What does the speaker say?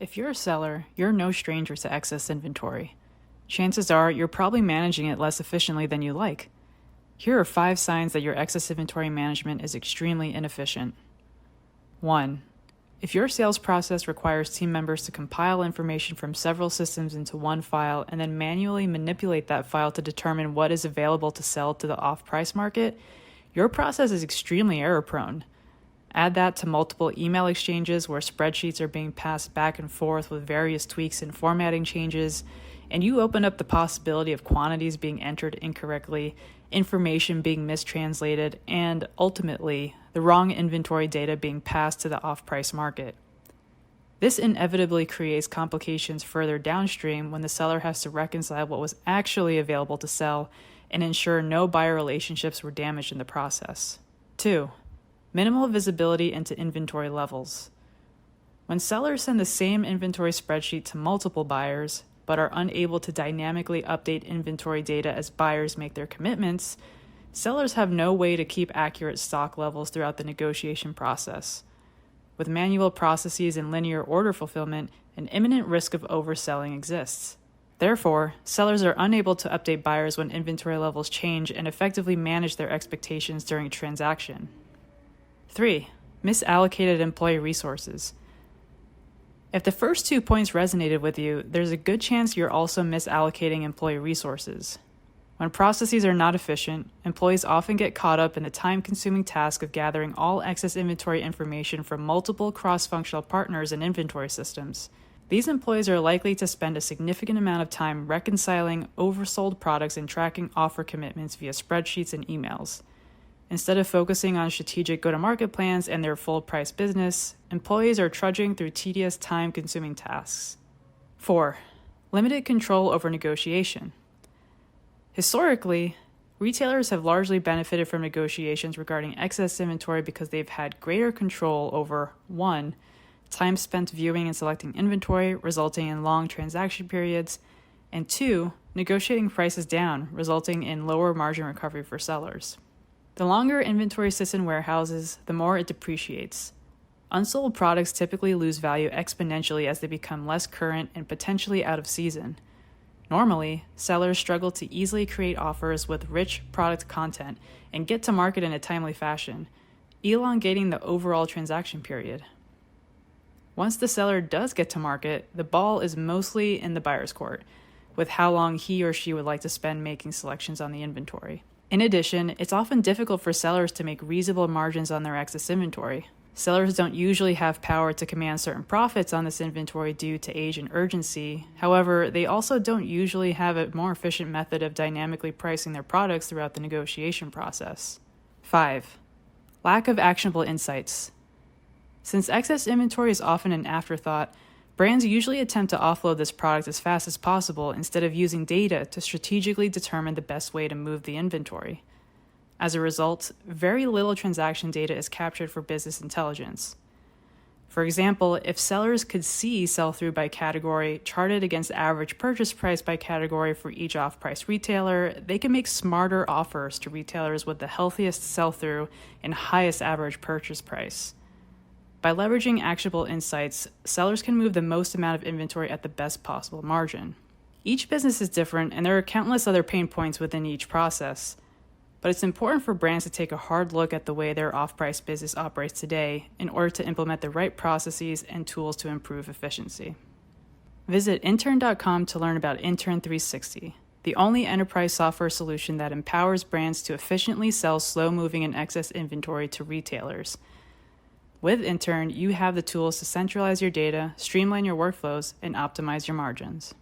If you're a seller, you're no stranger to excess inventory. Chances are you're probably managing it less efficiently than you like. Here are 5 signs that your excess inventory management is extremely inefficient. 1. If your sales process requires team members to compile information from several systems into one file and then manually manipulate that file to determine what is available to sell to the off-price market, your process is extremely error-prone. Add that to multiple email exchanges where spreadsheets are being passed back and forth with various tweaks and formatting changes, and you open up the possibility of quantities being entered incorrectly, information being mistranslated, and ultimately, the wrong inventory data being passed to the off-price market. This inevitably creates complications further downstream when the seller has to reconcile what was actually available to sell and ensure no buyer relationships were damaged in the process. 2. Minimal visibility into inventory levels. When sellers send the same inventory spreadsheet to multiple buyers, but are unable to dynamically update inventory data as buyers make their commitments, sellers have no way to keep accurate stock levels throughout the negotiation process. With manual processes and linear order fulfillment, an imminent risk of overselling exists. Therefore, sellers are unable to update buyers when inventory levels change and effectively manage their expectations during a transaction. 3. Misallocated employee resources. If the first 2 points resonated with you, there's a good chance you're also misallocating employee resources. When processes are not efficient, employees often get caught up in the time-consuming task of gathering all excess inventory information from multiple cross-functional partners and inventory systems. These employees are likely to spend a significant amount of time reconciling oversold products and tracking offer commitments via spreadsheets and emails. Instead of focusing on strategic go-to-market plans and their full-price business, employees are trudging through tedious, time-consuming tasks. 4. Limited control over negotiation. Historically, retailers have largely benefited from negotiations regarding excess inventory because they've had greater control over 1. Time spent viewing and selecting inventory, resulting in long transaction periods, and 2. Negotiating prices down, resulting in lower margin recovery for sellers. The longer inventory sits in warehouses, the more it depreciates. Unsold products typically lose value exponentially as they become less current and potentially out of season. Normally, sellers struggle to easily create offers with rich product content and get to market in a timely fashion, elongating the overall transaction period. Once the seller does get to market, the ball is mostly in the buyer's court, with how long he or she would like to spend making selections on the inventory. In addition, it's often difficult for sellers to make reasonable margins on their excess inventory. Sellers don't usually have power to command certain profits on this inventory due to age and urgency. However, they also don't usually have a more efficient method of dynamically pricing their products throughout the negotiation process. 5. Lack of actionable insights. Since excess inventory is often an afterthought, brands usually attempt to offload this product as fast as possible instead of using data to strategically determine the best way to move the inventory. As a result, very little transaction data is captured for business intelligence. For example, if sellers could see sell-through by category charted against average purchase price by category for each off-price retailer, they can make smarter offers to retailers with the healthiest sell-through and highest average purchase price. By leveraging actionable insights, sellers can move the most amount of inventory at the best possible margin. Each business is different, and there are countless other pain points within each process. But it's important for brands to take a hard look at the way their off-price business operates today in order to implement the right processes and tools to improve efficiency. Visit intern.com to learn about Intern 360, the only enterprise software solution that empowers brands to efficiently sell slow-moving and excess inventory to retailers. With Intern, you have the tools to centralize your data, streamline your workflows, and optimize your margins.